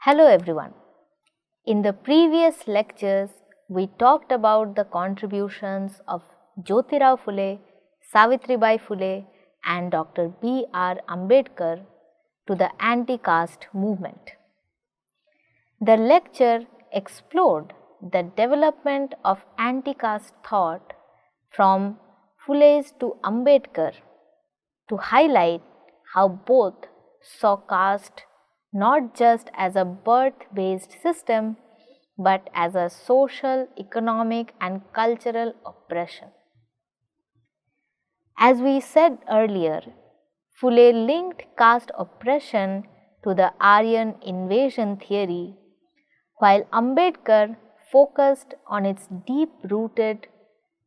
Hello everyone. In the previous lectures, we talked about the contributions of Jyotirao Phule, Savitribai Phule and Dr. B.R. Ambedkar to the anti-caste movement. The lecture explored the development of anti-caste thought from Phule's to Ambedkar to highlight how both saw caste not just as a birth-based system but as a social, economic and cultural oppression. As we said earlier, Phule linked caste oppression to the Aryan invasion theory, while Ambedkar focused on its deep-rooted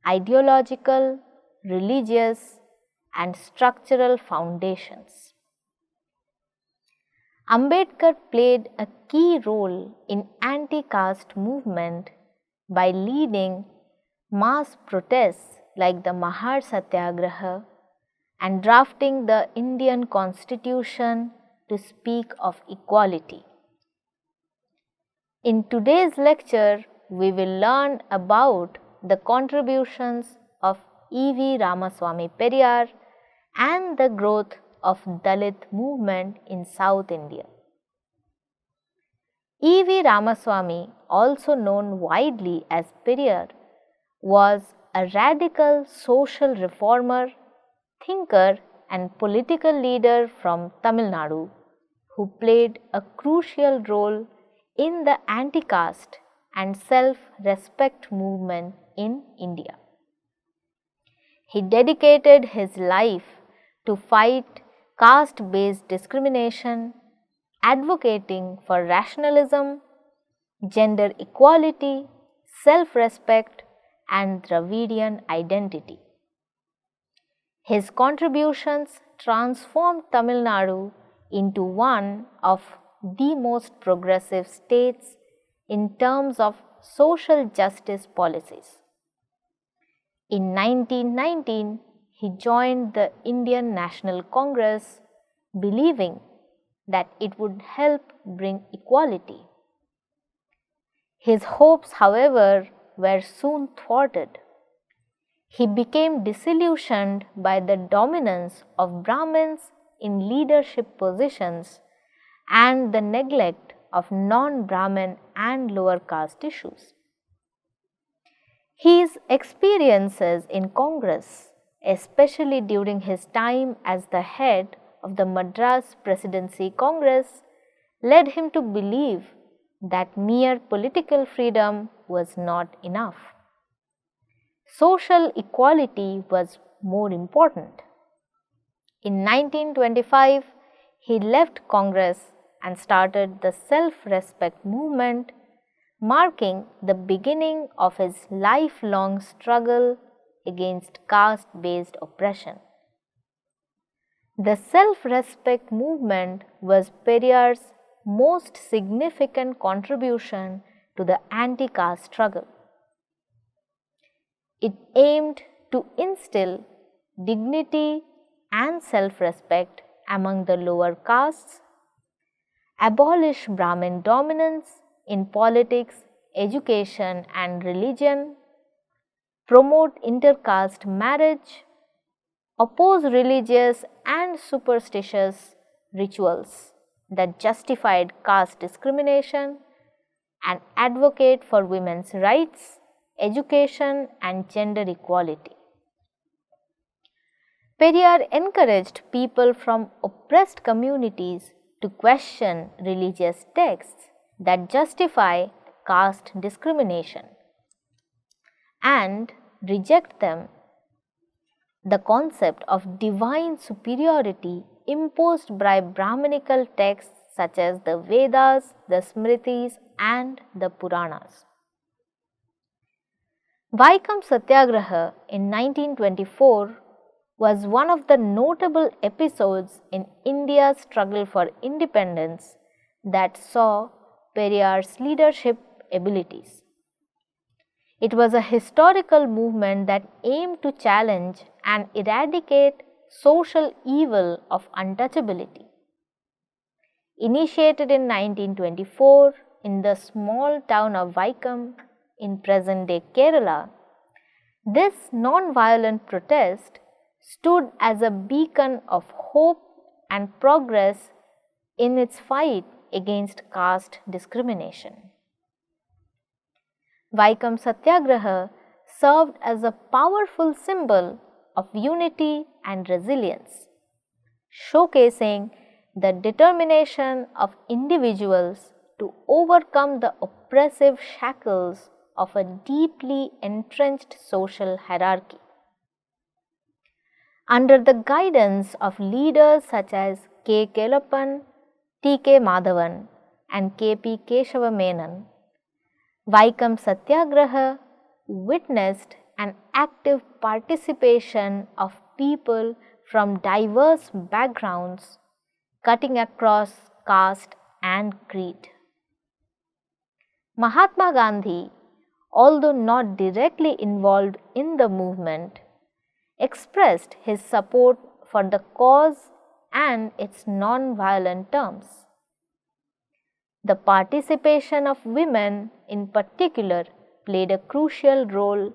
ideological, religious and structural foundations. Ambedkar played a key role in anti-caste movement by leading mass protests like the Mahar Satyagraha and drafting the Indian Constitution to speak of equality. In today's lecture, we will learn about the contributions of E.V. Ramaswamy Periyar and the growth of Dalit movement in South India. E.V. Ramaswamy, also known widely as Periyar, was a radical social reformer, thinker and political leader from Tamil Nadu who played a crucial role in the anti-caste and self-respect movement in India. He dedicated his life to fight caste-based discrimination, advocating for rationalism, gender equality, self-respect and Dravidian identity. His contributions transformed Tamil Nadu into one of the most progressive states in terms of social justice policies. In 1919, he joined the Indian National Congress, believing that it would help bring equality. His hopes, however, were soon thwarted. He became disillusioned by the dominance of Brahmins in leadership positions and the neglect of non-Brahmin and lower caste issues. His experiences in Congress, especially during his time as the head of the Madras Presidency Congress, led him to believe that mere political freedom was not enough. Social equality was more important. In 1925, he left Congress and started the self-respect movement, marking the beginning of his lifelong struggle against caste-based oppression. The self-respect movement was Periyar's most significant contribution to the anti-caste struggle. It aimed to instill dignity and self-respect among the lower castes, abolish Brahmin dominance in politics, education and religion, promote intercaste marriage, oppose religious and superstitious rituals that justified caste discrimination, and advocate for women's rights, education and gender equality. Periyar encouraged people from oppressed communities to question religious texts that justify caste discrimination and reject them. The concept of divine superiority imposed by Brahminical texts such as the Vedas, the Smritis and the Puranas. Vaikam Satyagraha in 1924 was one of the notable episodes in India's struggle for independence that saw Periyar's leadership abilities. It was a historical movement that aimed to challenge and eradicate social evil of untouchability. initiated in 1924 in the small town of Vaikam in present-day Kerala, this non-violent protest stood as a beacon of hope and progress in its fight against caste discrimination. Vaikam Satyagraha served as a powerful symbol of unity and resilience, showcasing the determination of individuals to overcome the oppressive shackles of a deeply entrenched social hierarchy. Under the guidance of leaders such as K. Kelappan, T. K. Madhavan and K. P. Keshava Menon, Vaikam Satyagraha witnessed an active participation of people from diverse backgrounds, cutting across caste and creed. Mahatma Gandhi, although not directly involved in the movement, expressed his support for the cause and its non-violent terms. The participation of women in particular played a crucial role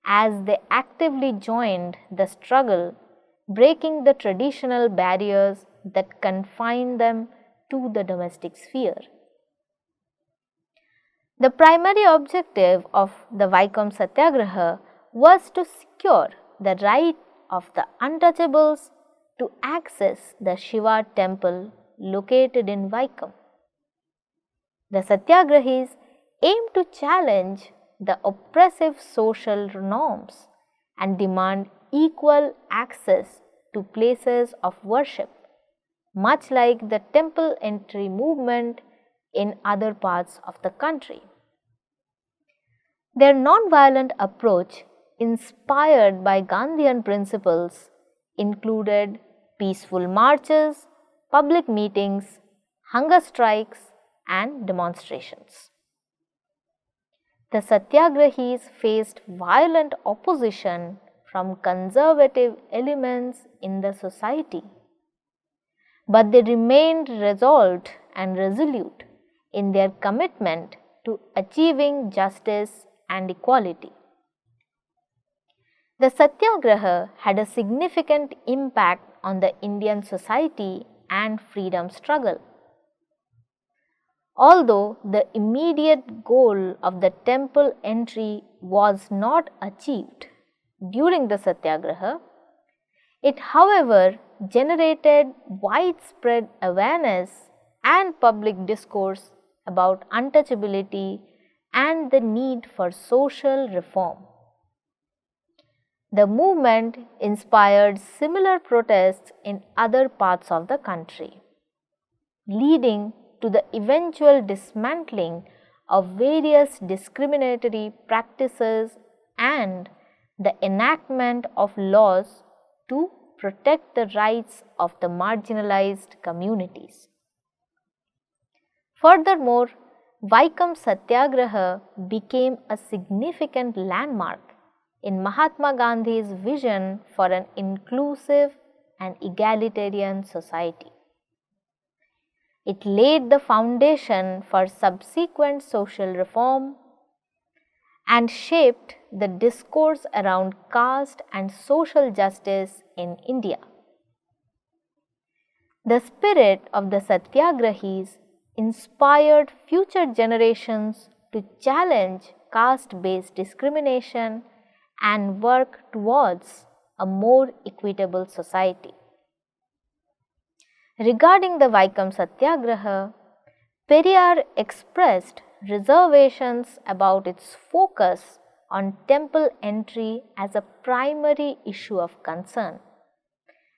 as they actively joined the struggle, breaking the traditional barriers that confined them to the domestic sphere. The primary objective of the Vaikam Satyagraha was to secure the right of the untouchables to access the Shiva temple located in Vaikam. The Satyagrahis aimed to challenge the oppressive social norms and demand equal access to places of worship, much like the temple entry movement in other parts of the country. Their non-violent approach, inspired by Gandhian principles, included peaceful marches, public meetings, hunger strikes, and demonstrations. The Satyagrahis faced violent opposition from conservative elements in the society, but they remained resolute and resolute in their commitment to achieving justice and equality. The Satyagraha had a significant impact on the Indian society and freedom struggle. Although the immediate goal of the temple entry was not achieved during the Satyagraha, it however generated widespread awareness and public discourse about untouchability and the need for social reform. The movement inspired similar protests in other parts of the country, leading to the eventual dismantling of various discriminatory practices and the enactment of laws to protect the rights of the marginalized communities. Furthermore, Vaikam Satyagraha became a significant landmark in Mahatma Gandhi's vision for an inclusive and egalitarian society. It laid the foundation for subsequent social reform and shaped the discourse around caste and social justice in India. The spirit of the Satyagrahis inspired future generations to challenge caste-based discrimination and work towards a more equitable society. Regarding the Vaikam Satyagraha, Periyar expressed reservations about its focus on temple entry as a primary issue of concern,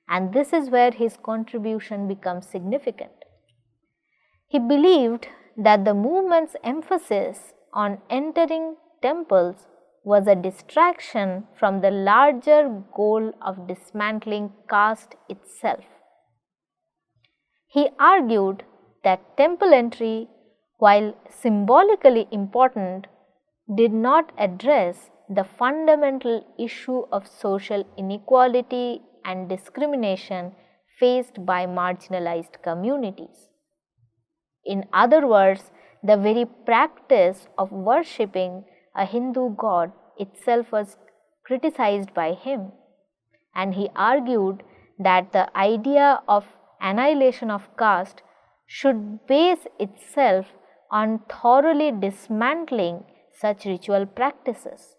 and this is where his contribution becomes significant. He believed that the movement's emphasis on entering temples was a distraction from the larger goal of dismantling caste itself. He argued that temple entry, while symbolically important, did not address the fundamental issue of social inequality and discrimination faced by marginalized communities. In other words, the very practice of worshipping a Hindu god itself was criticized by him, and he argued that the idea of annihilation of caste should base itself on thoroughly dismantling such ritual practices.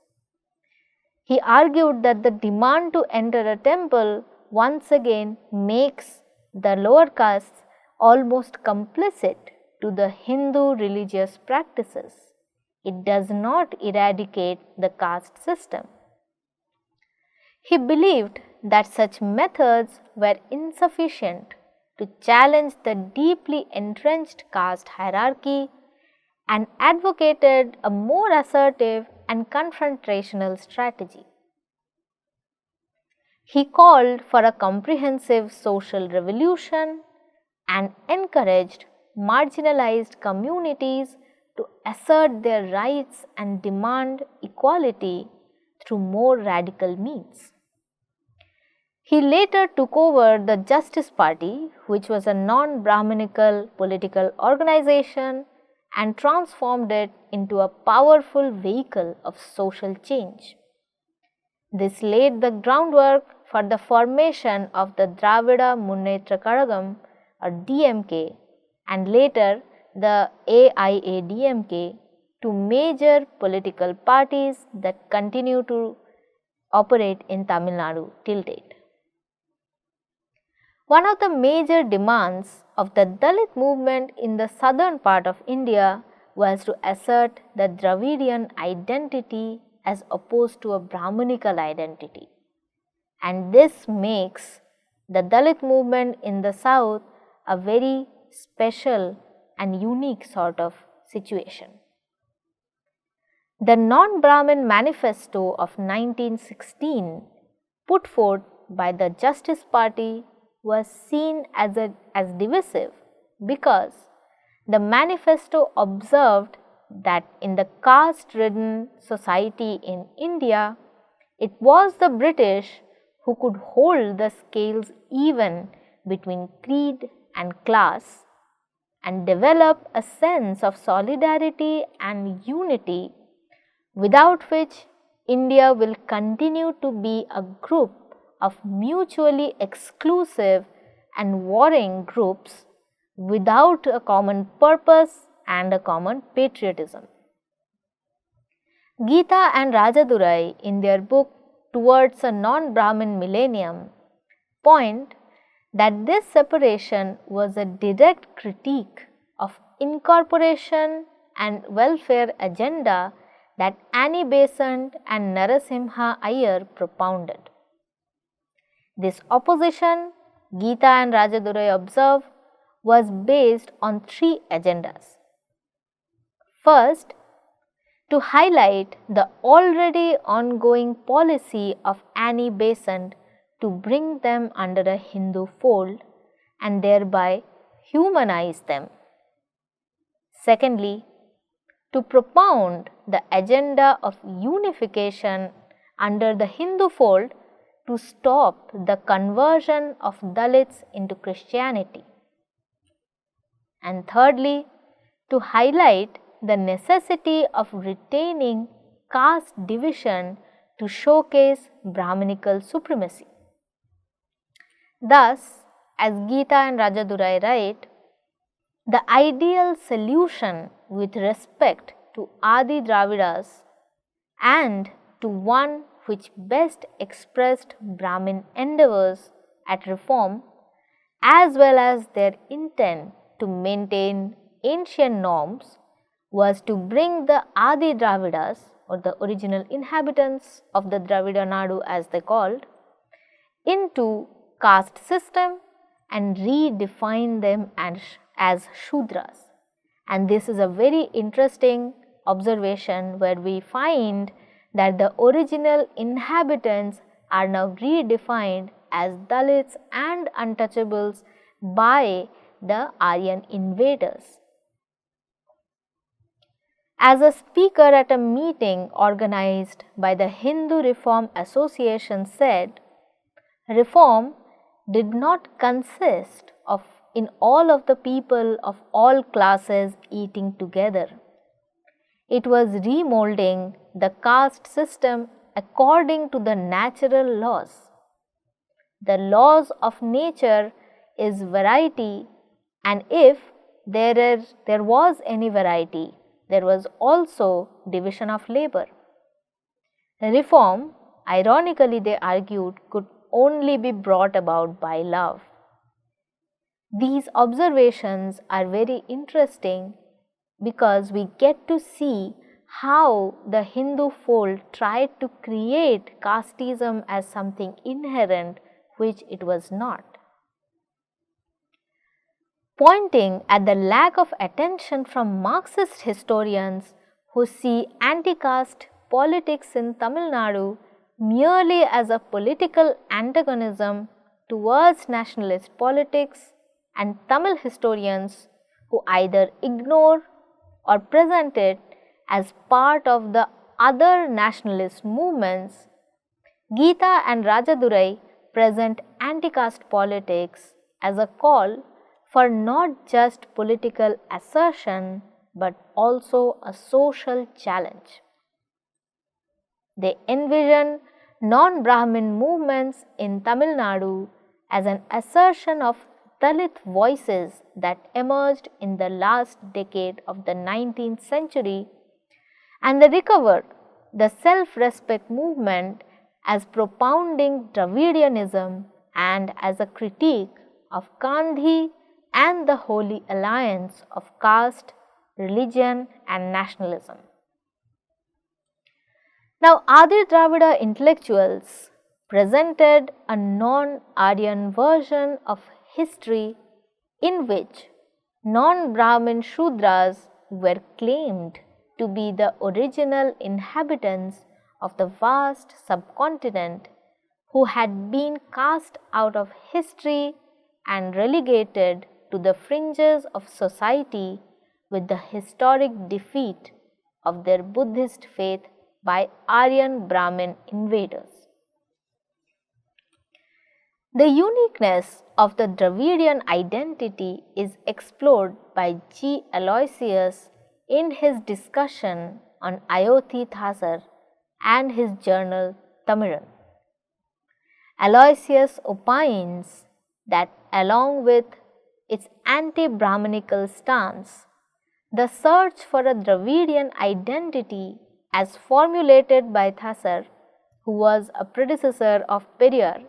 He argued that the demand to enter a temple once again makes the lower castes almost complicit to the Hindu religious practices. It does not eradicate the caste system. He believed that such methods were insufficient to challenge the deeply entrenched caste hierarchy and advocated a more assertive and confrontational strategy. He called for a comprehensive social revolution and encouraged marginalized communities to assert their rights and demand equality through more radical means. He later took over the Justice Party, which was a non-Brahminical political organization, and transformed it into a powerful vehicle of social change. This laid the groundwork for the formation of the Dravida Munnetra Kazhagam or DMK, and later the AIADMK, two major political parties that continue to operate in Tamil Nadu till date. One of the major demands of the Dalit movement in the southern part of India was to assert the Dravidian identity as opposed to a Brahminical identity, and this makes the Dalit movement in the south a very special and unique sort of situation. The Non-Brahmin Manifesto of 1916 put forth by the Justice Party was seen as divisive because the manifesto observed that in the caste-ridden society in India, it was the British who could hold the scales even between creed and class and develop a sense of solidarity and unity, without which India will continue to be a group of mutually exclusive and warring groups without a common purpose and a common patriotism. Geeta and Rajadurai, in their book Towards a Non-Brahmin Millennium, point that this separation was a direct critique of incorporation and welfare agenda that Annie Besant and Narasimha Iyer propounded. This opposition, Geeta and Rajadurai observe, was based on three agendas. First, to highlight the already ongoing policy of Annie Besant to bring them under a Hindu fold and thereby humanize them. Secondly, to propound the agenda of unification under the Hindu fold to stop the conversion of Dalits into Christianity. And thirdly, to highlight the necessity of retaining caste division to showcase Brahminical supremacy. Thus, as Geeta and Rajadurai write, the ideal solution with respect to Adi Dravidas and to one which best expressed Brahmin endeavors at reform as well as their intent to maintain ancient norms was to bring the Adi Dravidas, or the original inhabitants of the Dravida Nadu as they called, into caste system and redefine them as Shudras. And this is a very interesting observation where we find that the original inhabitants are now redefined as Dalits and untouchables by the Aryan invaders. As a speaker at a meeting organized by the Hindu Reform Association said, reform did not consist of in all of the people of all classes eating together. It was remolding the caste system according to the natural laws. The laws of nature is variety, and if there was any variety, there was also division of labor. Reform, ironically they argued, could only be brought about by love. These observations are very interesting because we get to see how the Hindu fold tried to create casteism as something inherent which it was not. Pointing at the lack of attention from Marxist historians who see anti-caste politics in Tamil Nadu merely as a political antagonism towards nationalist politics, and Tamil historians who either ignore or present it as part of the other nationalist movements, Geeta and Rajadurai present anti-caste politics as a call for not just political assertion but also a social challenge. They envision non-Brahmin movements in Tamil Nadu as an assertion of Dalit voices that emerged in the last decade of the 19th century, and they recovered the self-respect movement as propounding Dravidianism and as a critique of Gandhi and the Holy Alliance of caste, religion and nationalism. Now, Adi Dravida intellectuals presented a non-Aryan version of history in which non-Brahmin Shudras were claimed to be the original inhabitants of the vast subcontinent who had been cast out of history and relegated to the fringes of society with the historic defeat of their Buddhist faith by Aryan Brahmin invaders. The uniqueness of the Dravidian identity is explored by G. Aloysius in his discussion on Ayothi Thasar and his journal Tamiran. Aloysius opines that along with its anti-Brahminical stance, the search for a Dravidian identity as formulated by Thasar, who was a predecessor of Periyar,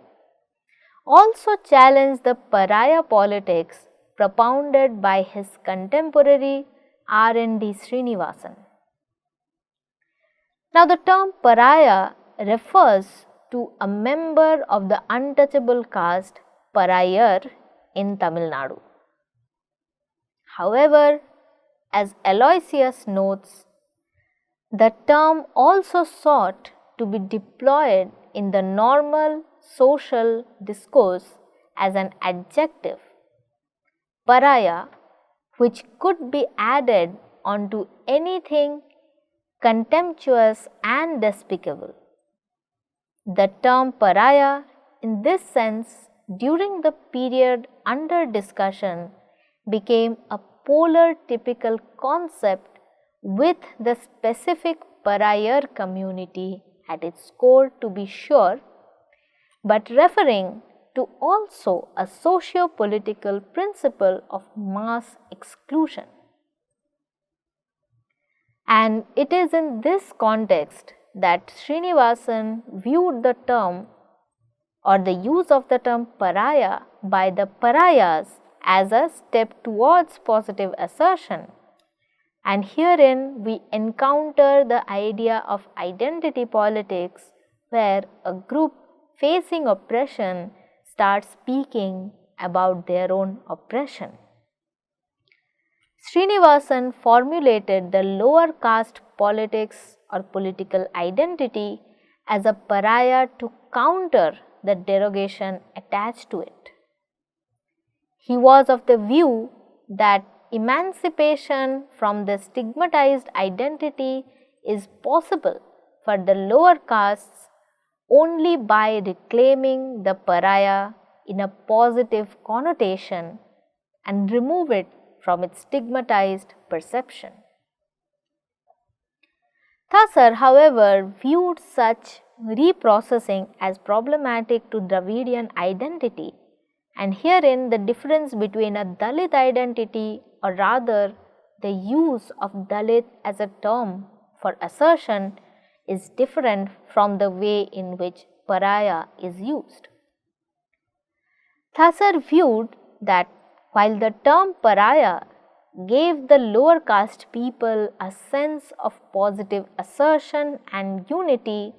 also challenged the pariah politics propounded by his contemporary R.N.D. Srinivasan. Now, the term pariah refers to a member of the untouchable caste Parayar in Tamil Nadu. However, as Aloysius notes, the term also sought to be deployed in the normal social discourse as an adjective, pariah, which could be added onto anything contemptuous and despicable. The term pariah, in this sense, during the period under discussion, became a polar typical concept with the specific pariah community at its core, to be sure, but referring to also a socio-political principle of mass exclusion. And it is in this context that Srinivasan viewed the term or the use of the term pariah by the pariahs as a step towards positive assertion. And herein we encounter the idea of identity politics, where a group facing oppression starts speaking about their own oppression. Srinivasan formulated the lower caste politics or political identity as a pariah to counter the derogation attached to it. He was of the view that emancipation from the stigmatized identity is possible for the lower castes only by reclaiming the pariah in a positive connotation and remove it from its stigmatized perception. Thasar, however, viewed such reprocessing as problematic to Dravidian identity, and herein the difference between a Dalit identity, or rather the use of Dalit as a term for assertion, is different from the way in which pariah is used. Thasar viewed that while the term pariah gave the lower caste people a sense of positive assertion and unity,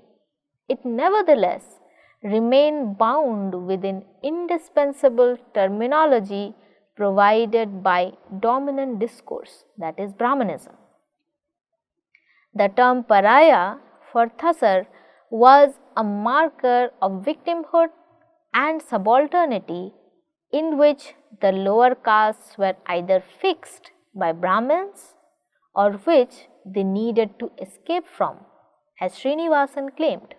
it nevertheless remained bound within indispensable terminology provided by dominant discourse, that is Brahmanism. The term pariah for Thasar was a marker of victimhood and subalternity in which the lower castes were either fixed by Brahmins or which they needed to escape from, as Srinivasan claimed.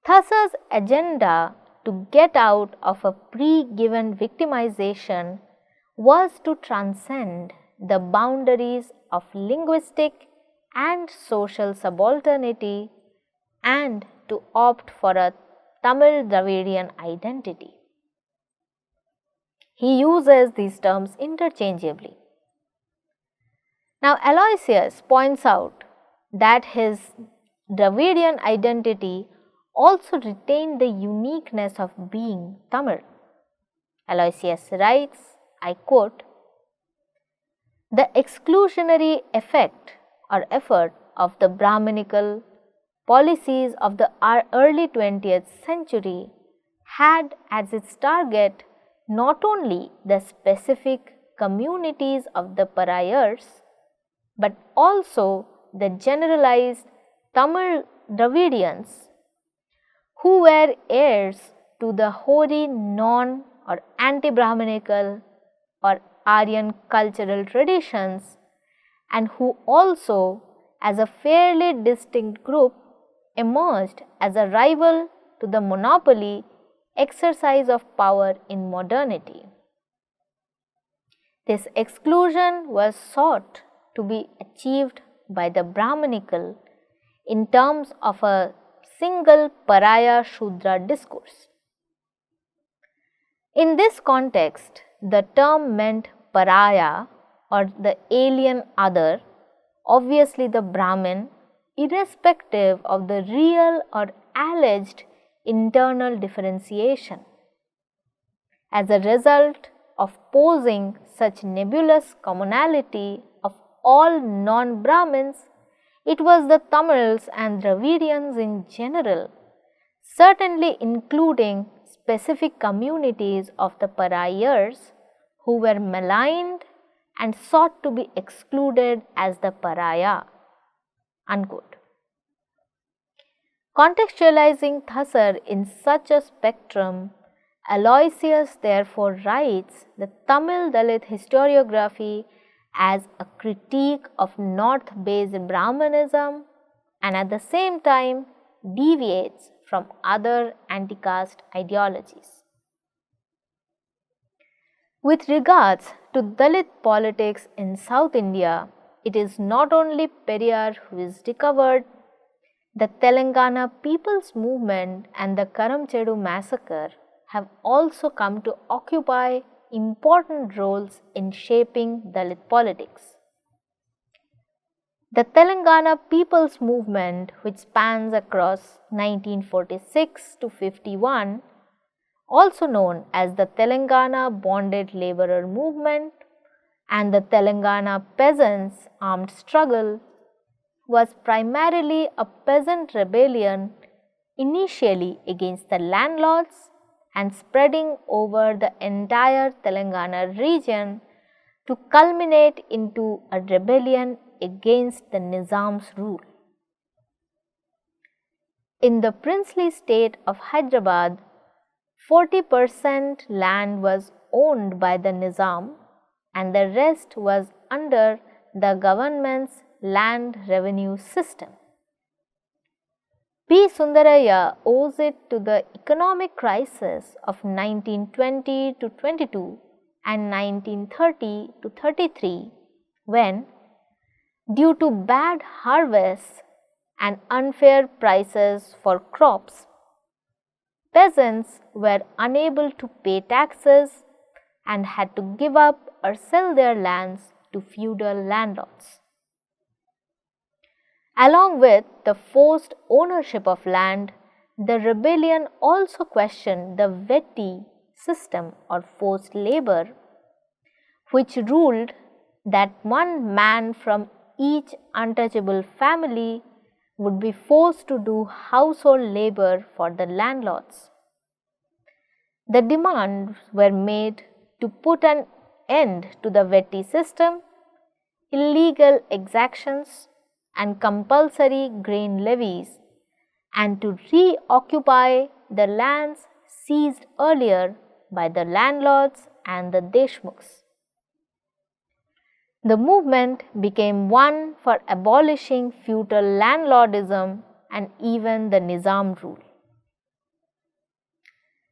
Thasar's agenda to get out of a pre-given victimization was to transcend the boundaries of linguistic and social subalternity and to opt for a Tamil Dravidian identity. He uses these terms interchangeably. Now, Aloysius points out that his Dravidian identity also retained the uniqueness of being Tamil. Aloysius writes, I quote, "The exclusionary effect or effort of the Brahminical policies of the early 20th century had as its target not only the specific communities of the pariahs, but also the generalized Tamil Dravidians who were heirs to the hoary non or anti-Brahminical or Aryan cultural traditions, and who also as a fairly distinct group emerged as a rival to the monopoly exercise of power in modernity. This exclusion was sought to be achieved by the Brahminical in terms of a single pariah Shudra discourse. In this context, the term meant pariah or the alien other, obviously the Brahmin, irrespective of the real or alleged internal differentiation. As a result of posing such nebulous commonality of all non-Brahmins, it was the Tamils and Dravidians in general, certainly including specific communities of the pariahs, who were maligned and sought to be excluded as the pariah." Unquote. Contextualizing Thasar in such a spectrum, Aloysius therefore writes the Tamil Dalit historiography as a critique of north-based Brahmanism and at the same time deviates from other anti-caste ideologies. With regards to Dalit politics in South India, it is not only Periyar who is recovered. The Telangana People's Movement and the Karamchedu massacre have also come to occupy important roles in shaping Dalit politics. The Telangana People's Movement, which spans across 1946 to 51, also known as the Telangana Bonded Laborer Movement and the Telangana Peasants' Armed Struggle, was primarily a peasant rebellion initially against the landlords and spreading over the entire Telangana region to culminate into a rebellion against the Nizam's rule. In the princely state of Hyderabad, 40% land was owned by the Nizam and the rest was under the government's land revenue system. P. Sundaraya owes it to the economic crisis of 1920 to 22 and 1930 to 33, when, due to bad harvests and unfair prices for crops, peasants were unable to pay taxes and had to give up or sell their lands to feudal landlords. Along with the forced ownership of land, the rebellion also questioned the Vetti system or forced labor, which ruled that one man from each untouchable family would be forced to do household labor for the landlords. The demands were made to put an end to the Vetti system, illegal exactions, and compulsory grain levies, and to reoccupy the lands seized earlier by the landlords and the Deshmukhs. The movement became one for abolishing feudal landlordism and even the Nizam rule.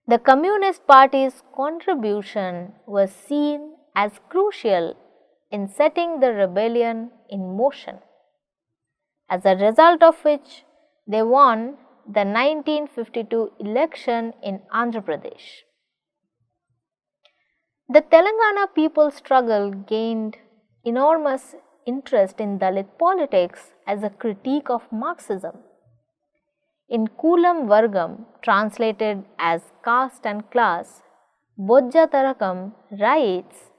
The Communist Party's contribution was seen as crucial in setting the rebellion in motion, as a result of which they won the 1952 election in Andhra Pradesh. The Telangana people's struggle gained enormous interest in Dalit politics as a critique of Marxism. In Kulam Vargam, translated as caste and class, Bojja Tarakam writes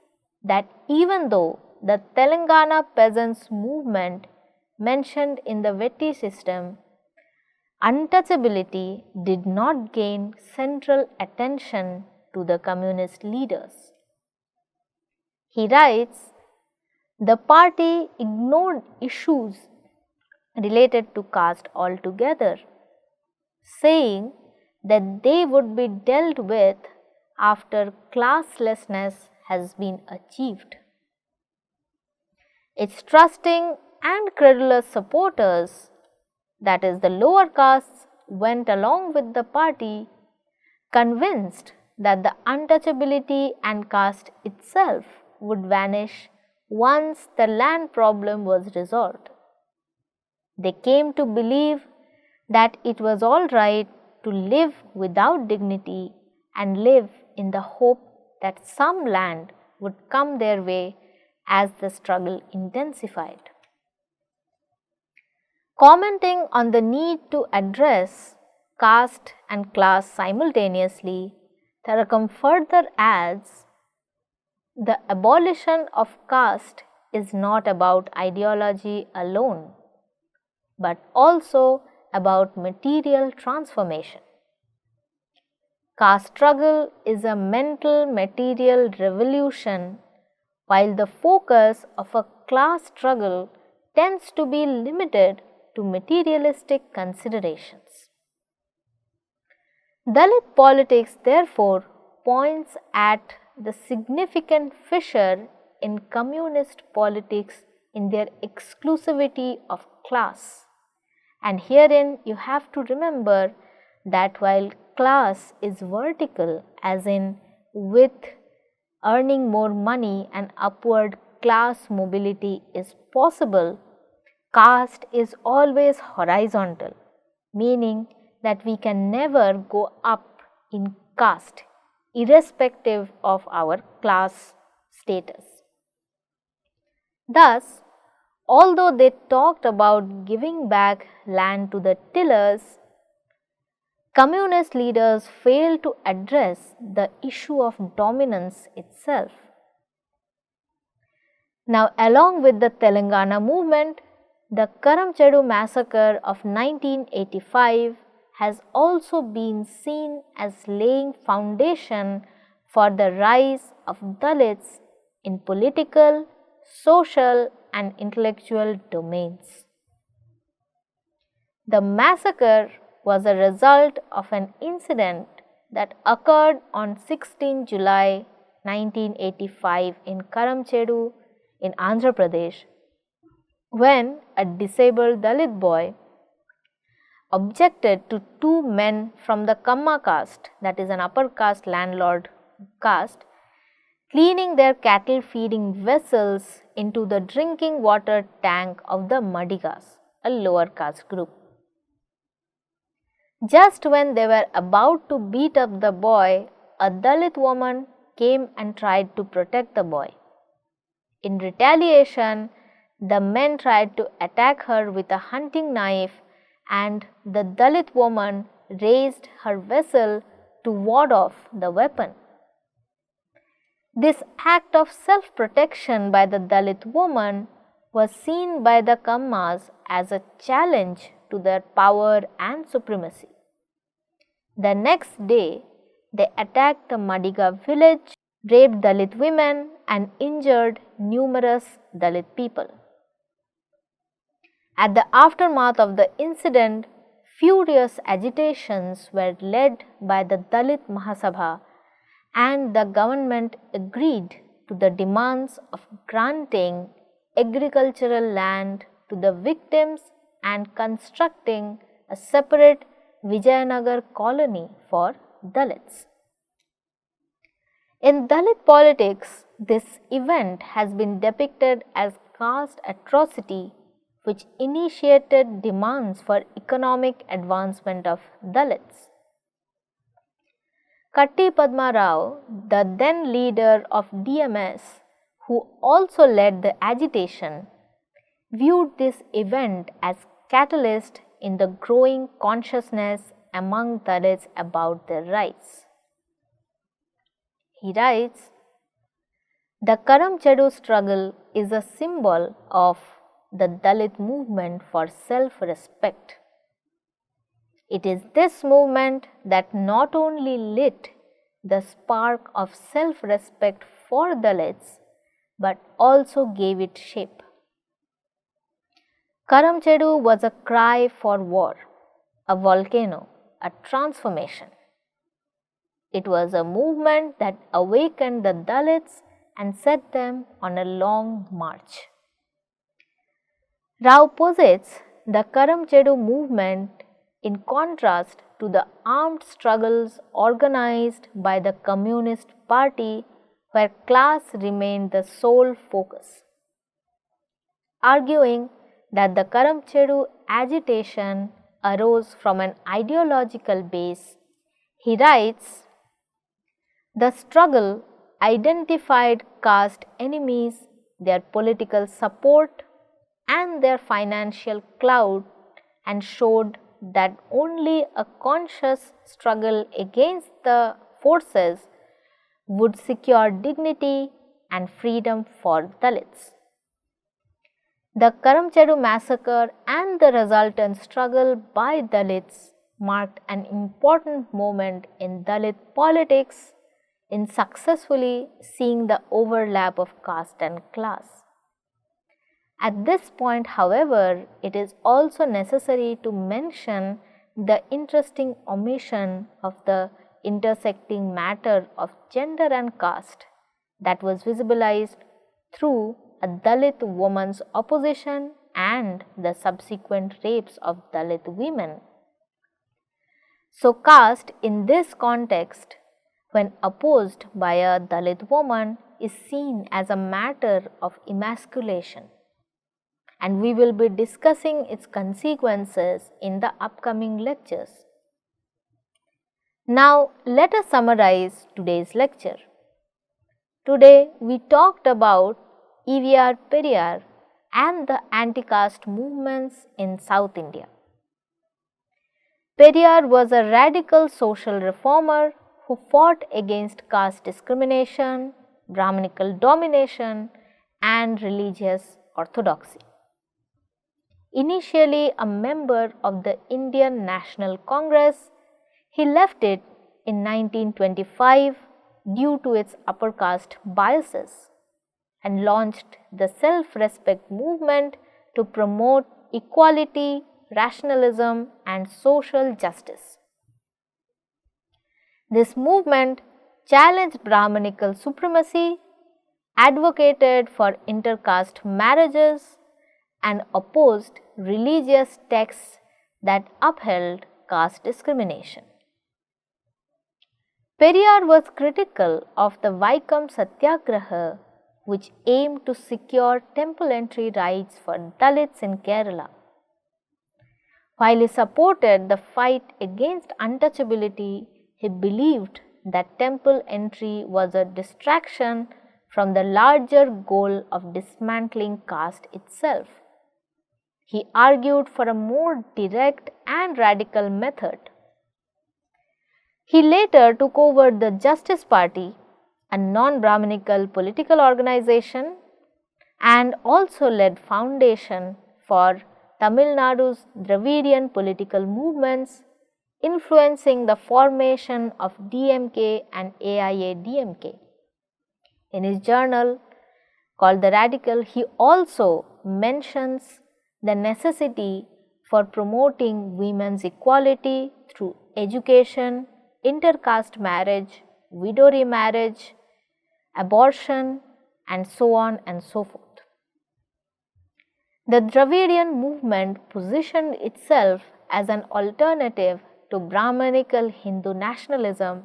that even though the Telangana peasants' movement mentioned in the Vetti system, untouchability did not gain central attention to the communist leaders. He writes, the party ignored issues related to caste altogether, saying that they would be dealt with after classlessness has been achieved. Its trusting and credulous supporters, that is the lower castes, went along with the party, convinced that the untouchability and caste itself would vanish once the land problem was resolved. They came to believe that it was all right to live without dignity and live in the hope that some land would come their way as the struggle intensified. Commenting on the need to address caste and class simultaneously, Tarakam further adds, the abolition of caste is not about ideology alone, but also about material transformation. Caste struggle is a mental material revolution, while the focus of a class struggle tends to be limited to materialistic considerations. Dalit politics therefore points at the significant fissure in communist politics in their exclusivity of class. And herein you have to remember that while class is vertical, as in with earning more money and upward class mobility is possible, caste is always horizontal, meaning that we can never go up in caste irrespective of our class status. Thus, although they talked about giving back land to the tillers, communist leaders failed to address the issue of dominance itself. Now, along with the Telangana movement, the Karamchedu massacre of 1985 has also been seen as laying foundation for the rise of Dalits in political, social and intellectual domains. The massacre was a result of an incident that occurred on 16 July 1985 in Karamchedu in Andhra Pradesh, when a disabled Dalit boy objected to two men from the Kamma caste, that is an upper caste landlord caste, cleaning their cattle feeding vessels into the drinking water tank of the Madigas, a lower caste group. Just when they were about to beat up the boy, a Dalit woman came and tried to protect the boy. In retaliation, the men tried to attack her with a hunting knife, and the Dalit woman raised her vessel to ward off the weapon. This act of self-protection by the Dalit woman was seen by the Kammas as a challenge to their power and supremacy. The next day, they attacked the Madiga village, raped Dalit women, and injured numerous Dalit people. At the aftermath of the incident, furious agitations were led by the Dalit Mahasabha, and the government agreed to the demands of granting agricultural land to the victims and constructing a separate Vijayanagar colony for Dalits. In Dalit politics, this event has been depicted as caste atrocity which initiated demands for economic advancement of Dalits. Katti Padma Rao, the then leader of DMS, who also led the agitation, viewed this event as catalyst in the growing consciousness among Dalits about their rights. He writes, "The Karamchedu struggle is a symbol of the Dalit movement for self-respect. It is this movement that not only lit the spark of self-respect for Dalits, but also gave it shape. Karamchedu was a cry for war, a volcano, a transformation. It was a movement that awakened the Dalits and set them on a long march." Rao posits the Karamchedu movement in contrast to the armed struggles organized by the Communist Party, where class remained the sole focus. Arguing that the Karamchedu agitation arose from an ideological base, he writes, "The struggle identified caste enemies, their political support, and their financial clout, and showed that only a conscious struggle against the forces would secure dignity and freedom for Dalits. The Karamchedu massacre and the resultant struggle by Dalits marked an important moment in Dalit politics in successfully seeing the overlap of caste and class. At this point, however, it is also necessary to mention the interesting omission of the intersecting matter of gender and caste that was visibilized through a Dalit woman's opposition and the subsequent rapes of Dalit women. So, caste in this context, when opposed by a Dalit woman, is seen as a matter of emasculation, and we will be discussing its consequences in the upcoming lectures. Now, let us summarize today's lecture. Today, we talked about E.V.R. Periyar and the anti-caste movements in South India. Periyar was a radical social reformer who fought against caste discrimination, Brahminical domination, and religious orthodoxy. Initially a member of the Indian National Congress, he left it in 1925 due to its upper caste biases and launched the self-respect movement to promote equality, rationalism, and social justice. This movement challenged Brahminical supremacy, advocated for intercaste marriages, and opposed religious texts that upheld caste discrimination. Periyar was critical of the Vaikam Satyagraha, which aimed to secure temple entry rights for Dalits in Kerala. While he supported the fight against untouchability, he believed that temple entry was a distraction from the larger goal of dismantling caste itself. He argued for a more direct and radical method. He later took over the Justice Party, a non-Brahminical political organization, and also led foundation for Tamil Nadu's Dravidian political movements, influencing the formation of DMK and AIA-DMK. In his journal called The Radical, he also mentions the necessity for promoting women's equality through education, intercaste marriage, widow remarriage, abortion, and so on and so forth. The Dravidian movement positioned itself as an alternative to Brahminical Hindu nationalism,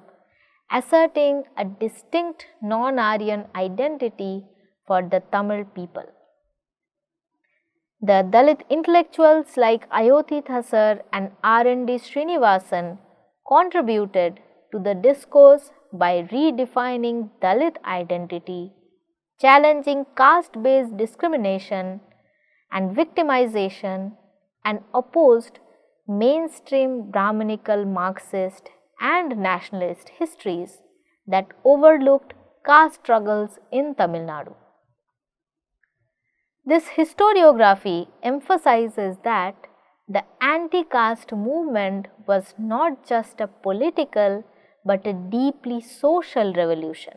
asserting a distinct non-Aryan identity for the Tamil people. The Dalit intellectuals like Ayothi Thasar and R.N.D. Srinivasan contributed to the discourse by redefining Dalit identity, challenging caste-based discrimination and victimization, and opposed mainstream Brahminical Marxist and nationalist histories that overlooked caste struggles in Tamil Nadu. This historiography emphasizes that the anti-caste movement was not just a political but a deeply social revolution.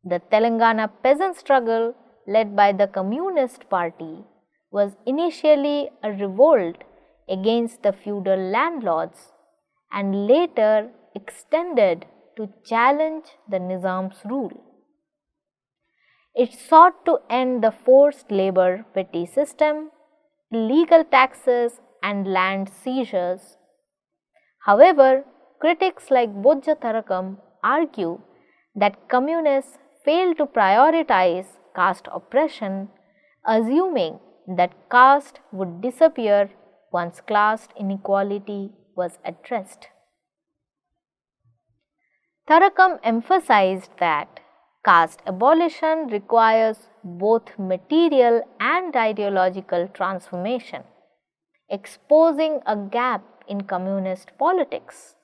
The Telangana peasant struggle, led by the Communist Party, was initially a revolt against the feudal landlords and later extended to challenge the Nizam's rule. It sought to end the forced labor petty system, illegal taxes, and land seizures. However, critics like Bojja Tarakam argue that communists failed to prioritize caste oppression, assuming that caste would disappear once class inequality was addressed. Tarakam emphasized that caste abolition requires both material and ideological transformation, exposing a gap in communist politics.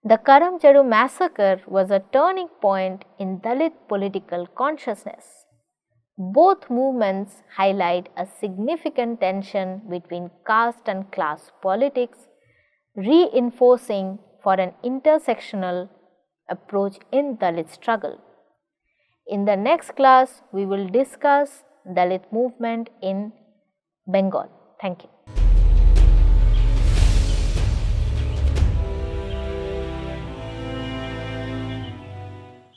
The Karamchedu massacre was a turning point in Dalit political consciousness. Both movements highlight a significant tension between caste and class politics, reinforcing for an intersectional approach in Dalit struggle. In the next class, we will discuss Dalit movement in Bengal. Thank you.